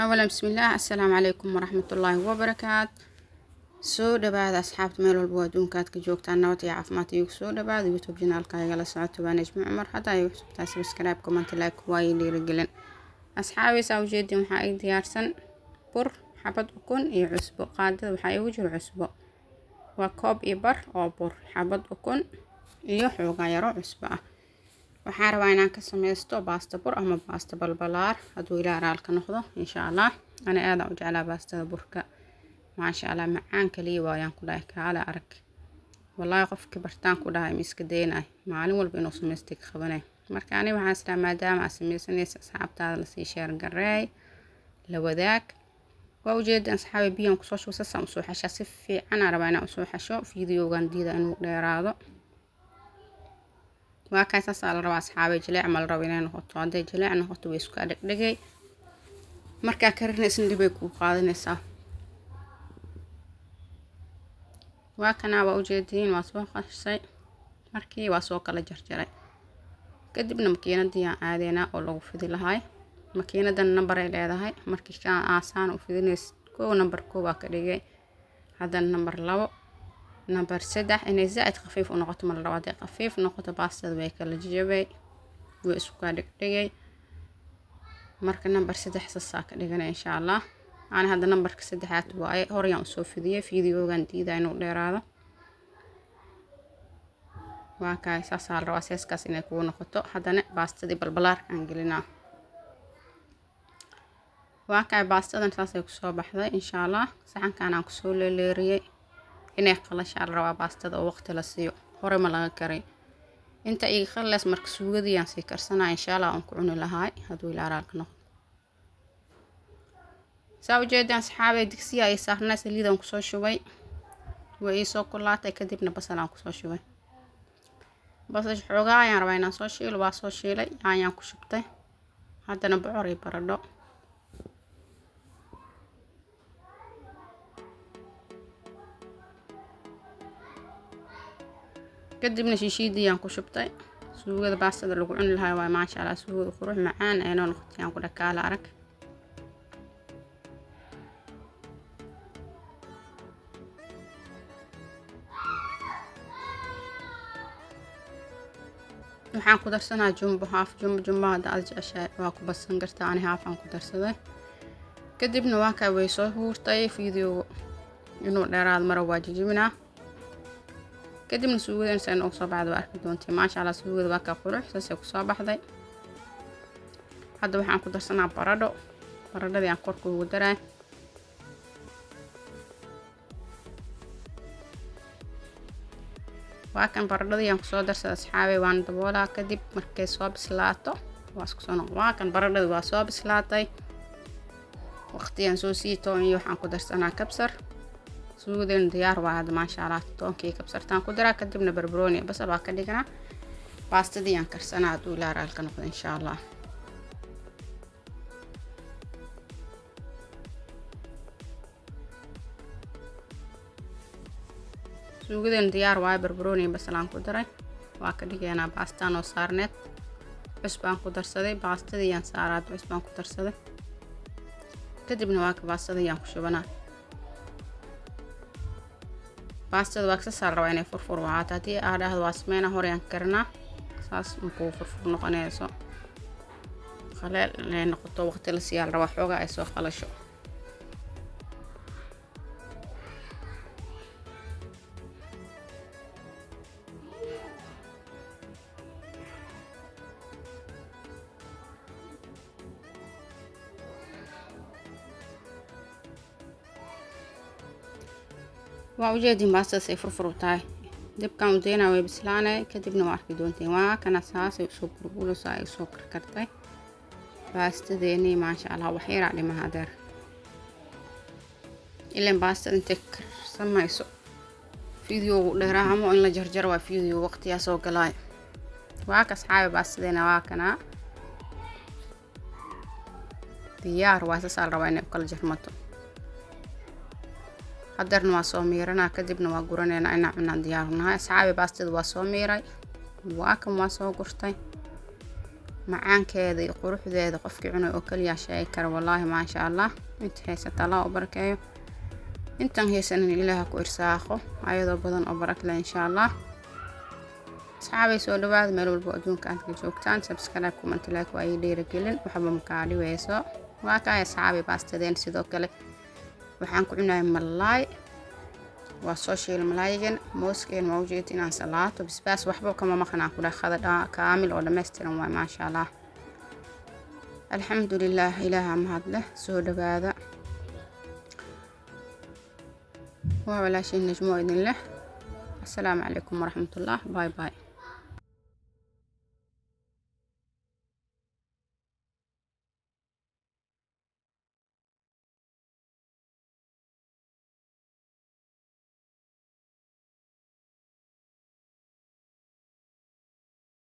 أولا بسم الله، السلام عليكم ورحمة الله وبركاته. soo dhawaada asxaabta meel walba adduunka ka joogtaan nabad iyo caafimaad iyo soo dhawaada youtube channelkayga la socoto waa Najmi Cumar. hadda ay cusubtahay subscribe comment like waa dhiirigelin. asxaabiisa ujeedin waxaa ay diyaarsan bur xabad ukun iyo cusbo. qaadada waxaa igu jiro cusbo waa koob iyo bar oo bur, xabad ukun iyo xoogaa yaro cusbo ah. waxaan rabaa inaan ka sameysto baasta bur ama baasta balbalaar hadduu ilaa raalka noqdo insha Allah. ana aad u jeclaa baastada burka, ما شاء الله معان كلية ويان كلها كعلى أرك. والله قف كبرتان كلها مسك دينا معلم والبنص مستك خبناه مركاني وحاسة ما دام أسمي سنيس أصحاب هذا السيشار قراي لو ذاك ووجد أصحابي بيهم قصوش وسسا مسوح عشا صفي أنا ربعنا أسوح شو فيديو جديدة إنه غير وكاس أسأل ربع أصحابي جلع عمل ربنا نحط عندي جلع نحط ويسكا دقيقة مركا كرنا سندي بيكو قاعدين نسا وكنا وأوجدين واسوق الشيء مركي واسوق على جرجرة كدبنا مكينة عادينا أو في ذي لهاي مكينة النمبر اللي هاي مركي كان آسان وفي ناس كو نمبر كو باكريجي. هذا النمبر لو نمبر سدح إن زائد خفيف ونقطة من الرواتب خفيف نقطة باسط بيك الجيبي ويسوق دقيقة مركي نمبر سدح ساك دقيقة إن شاء الله. أنا هذا نمبر كسدحات واي هوريان سو فيديو جديدة إنه ديراده وكاي ساسال رواسيس كاس إنه يكون نخطو هذا باست دي بالبلار أنجلنا وكاي باست هذا نساس يكسو بحذا إن شاء الله. سحن كان أكسو لليري إنه يخلص على روا باست هذا وقت لسيو هوري ملاك كري أنت إيه خلص مركسو جدي يعني كرسنا إن شاء الله أنكرون لهاي هذو إلى رالك نخ ساو جدا أصحابي دكسي أي سهرنا سليدا كسو شوي وإيسو كلاتي كدبنا بسلا كسو شوي بس حوغا يعني ربينا سو شيل واسو شيلي يعني كشبته هذا نبعوري بردو كدبنا شيشيدي يعني كشبته سوغا باست هذا لقو عن الهاي ما شاء الله سوغا خروح معان أنا نخط يعني كده كالا أرك waxaan ku darsanaa jumbo haaf jumbo hada aad jeceshahay waa ku badsan kartaa. ani haaf aan ku darsaday kadibna waa ka way soo huurtay video inuu dheeraad mara waa jijibinaa kadibna suugada insan oo soo baxdo arki doontii ma sha Allah. suugada waa ka qurux saasay ku soo baxday. hadda waxaan ku darsanaa baradhadii aan korka ugu daray وكان بردي يوم صو درس أصحابي وان دبولا كدب مركز صوب سلاتو واسكسونا وكان بردي وصوب سلاتي وقتي انسوسي توني وحان كدرس أنا كبسر سودين ديار واحد ما شاء الله تون كي كبسر تان كدرا كدبنا بربروني بس أبغى كديكنا باستا دي انكرسنا دولار الكنقد إن شاء الله. suugadan diyaar waay barbarooni basalaan ku daray waa ka dhigaynaa baastaan oo saarneed cusbaan ku darsaday baastadii aan saaraad cusbaan ku darsaday kadibna waa ka baastadii aan ku shubanaa baastada waa ka saar rabaa inay furfur waato haddii aad dhahdo waa sameeyna hore aan karnaa saas markuu furfur noqonayso khaleel inay noqoto waqti la siyaal rabaa xoogaa ay soo qalasho. وأوجدين باستا سي فرفرو تاي دب كان ودينا وي بسلانة كدبنا واركي دونتين وكان ساسي وسوبر بولو ساي سوبر كرتاي باستا ديني ما شاء الله وحير علي ما هادر إلا باستا انتك سمايسو فيديو لهراهمو إن لجرجر وفيديو وقت ياسو قلاي واك أصحابي باستا دينا واكنا ديار واسسال روايني بكل جرمتو قدرنا واسو ميرنا كدبنا وقرننا إن عنا ديارنا أصحابي باستد واسو ميراي واكم واسو قرتي macaankeeda iyo quruxdeeda qofkii cunay oo kaliya sheegi kara wallaahi maasha allah. inta haysata allah u barakeeyo, intan haysanin ilaaha ku irsaaqo ayadoo badan oo barak leh insha allah. asxaabay soo dhawaada meel walba adduunka aad ka joogtaan. subscribe, comment, like waa ii dhiirigelin, waxba ma kaa dhibayso. waa kaay asxaabay baastadeen sidoo kale waxaan ku cunahay malaay. waa soo shiil malaayigan mooskeen waa ujeed inaan salaato basbaas waxba kama maqnaan ku dhaqada kaamil oo dhameystiran waay maasha allah. alxamdulillaah, ilaaha mahad leh. soo dhawaada, waa walaashiin najmo idin leh. assalaamu calaykum waraxmatullah. bye bye.